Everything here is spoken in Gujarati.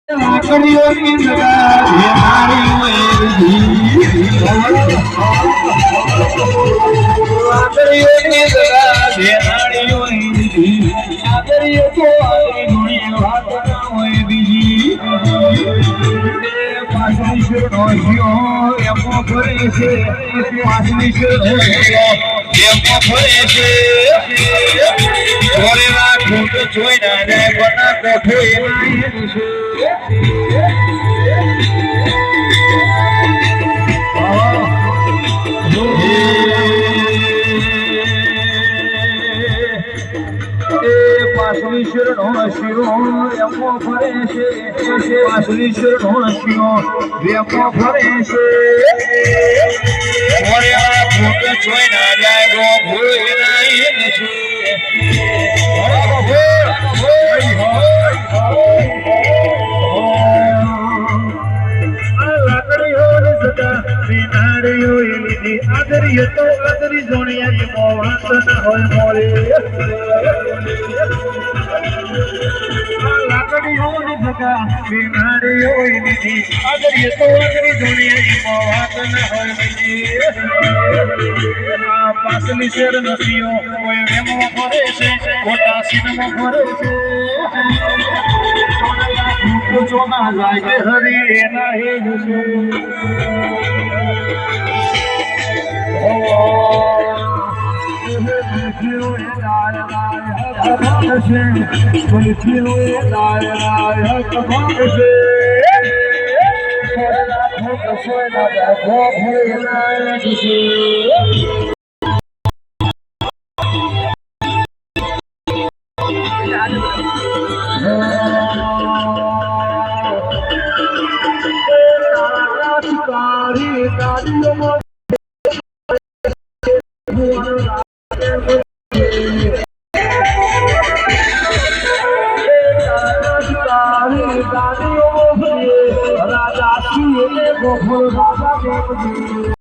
આકડીઓ ની જગા ધેનારી આકડીઓ ની જગા ધેનારી આકડીઓ તો આકડી ઘણી વાત હોય બીજી પાછલી શેરનો હિયો એમો ફરે છે પાછલી શેરનો એમો ફરે છે ઓરેવા ખોટ જોઈ ના જાય બના કોઠો એના છે પાછલી શેરનો શિરો એમો ફરે છે પાછલી શેરનો શિરો એમો ફરે છે ઓરેવા ખોટ જોઈ ના જાય ગો ભૂલ ના છે આદરી તો આદરી જોણિયા મોવાત ના હોય મોરે લાકડી હોની જગા બિનારી હોય નીતિ આદરી તો આદરી જોણિયા મોવાત ના હોય બીજી પાછલી શેર નસીઓ કોઈ વેમો ફરે છે ખોટા સિનેમા ફરે છે પૂછો ના જાય કે હરી એના હે છે રાજા